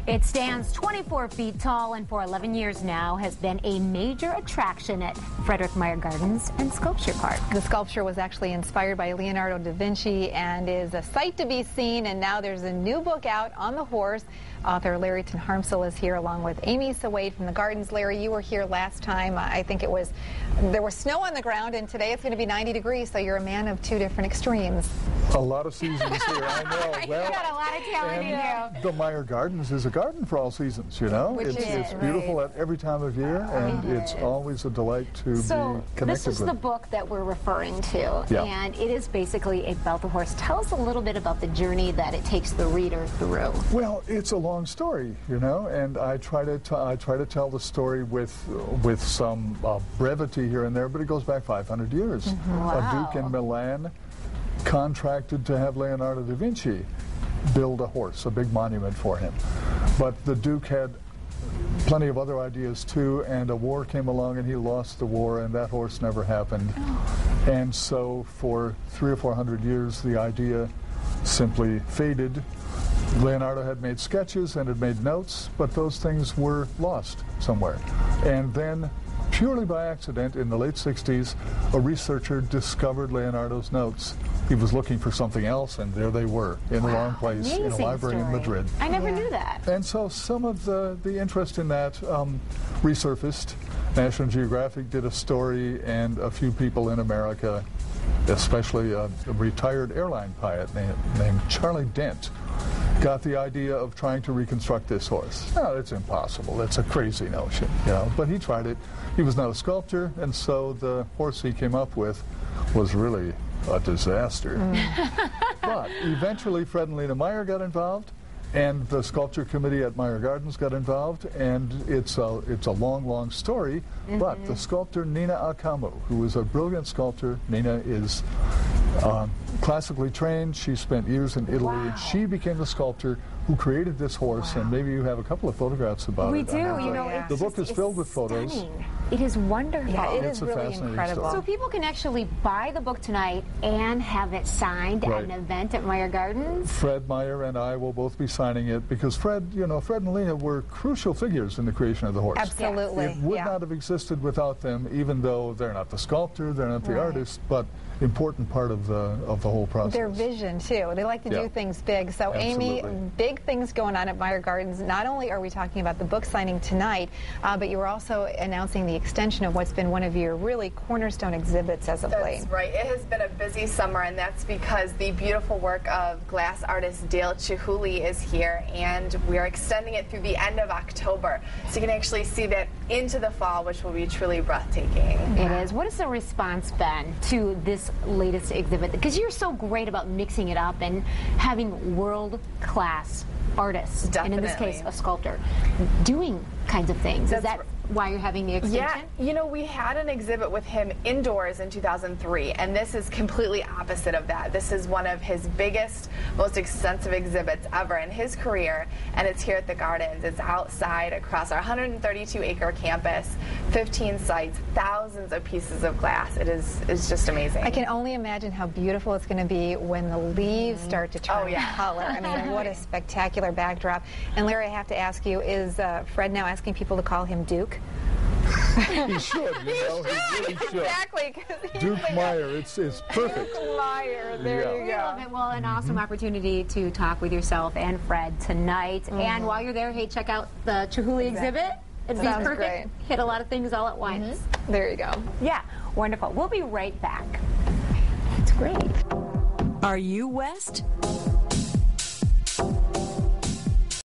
It stands 24 feet tall and for 11 years now has been a major attraction at Frederik Meijer Gardens and Sculpture Park. The sculpture was actually inspired by Leonardo da Vinci and is a sight to be seen, and now there's a new book out on the horse. Author Larry Harmsel is here along with Amy Sawade from the Gardens. Larry, you were here last time. I think there was snow on the ground, and today it's going to be 90 degrees, so you're a man of two different extremes. A lot of seasons here, I know. Well, you got a lot of talent in you. The Meijer Gardens is a garden for all seasons, you know. It's beautiful at every time of year, and it's always a delight to be connected this is with. The book that we're referring to, Yeah. and it is basically about the horse. Tell us a little bit about the journey that it takes the reader through. Well, it's a long story, you know, and I try to tell the story with some brevity here and there, but it goes back 500 years. Wow. A duke in Milan contracted to have Leonardo da Vinci build a horse, a big monument for him. But the Duke had plenty of other ideas too, and a war came along and he lost the war, and that horse never happened. And so for 300 or 400 years the idea simply faded. Leonardo had made sketches and had made notes, but those things were lost somewhere. And then, purely by accident, in the late 60s, a researcher discovered Leonardo's notes. He was looking for something else, and there they were, in the wrong place, in a library in Madrid. I never knew that. And so some of the interest in that resurfaced. National Geographic did a story, and a few people in America, especially a retired airline pilot named Charlie Dent, got the idea of trying to reconstruct this horse. No, it's impossible. It's a crazy notion, you know. But he tried it. He was not a sculptor, and so the horse he came up with was really a disaster. But eventually Fred and Lena Meijer got involved, and the sculpture committee at Meijer Gardens got involved, and it's a long story. But the sculptor Nina Akamu, who is a brilliant sculptor, Nina is classically trained. She spent years in Italy. Wow. She became the sculptor who created this horse, and maybe you have a couple of photographs about it. We do. You know, the book is filled with photos. Stunning. It is wonderful. Yeah, it It's is a really fascinating incredible. story. So people can actually buy the book tonight and have it signed at an event at Meijer Gardens? Fred Meijer and I will both be signing it, because Fred and Lena were crucial figures in the creation of the horse. Absolutely. It would not have existed without them, even though they're not the sculptor, they're not the artist, but important part of the whole process. Their vision too. They like to do things big. So Absolutely. Amy, big things going on at Meijer Gardens. Not only are we talking about the book signing tonight, but you were also announcing the extension of what's been one of your really cornerstone exhibits as of late. That's right. It has been a busy summer, and that's because the beautiful work of glass artist Dale Chihuly is here, and we are extending it through the end of October. So you can actually see that into the fall, which will be truly breathtaking. It is. What has the response been to this latest exhibit? Because you're so great about mixing it up and having world-class artists, and in this case, a sculptor, doing kinds of things. Is that why you're having the extension? Yeah, you know, we had an exhibit with him indoors in 2003, and this is completely opposite of that. This is one of his biggest, most extensive exhibits ever in his career, and it's here at the Gardens. It's outside across our 132-acre campus, 15 sites, thousands of pieces of glass. It's just amazing. I can only imagine how beautiful it's going to be when the leaves start to turn color. I mean, what a spectacular backdrop. And Larry, I have to ask you, is Fred now asking people to call him Duke? He should, you know, he really should. Exactly. Duke Meijer, it's perfect. Duke Meijer, there you go. Well, an awesome opportunity to talk with yourself and Fred tonight. And while you're there, hey, check out the Chihuly exhibit. It'd be perfect. Great. Hit a lot of things all at once. There you go. Yeah, wonderful. We'll be right back. That's great. Are you West?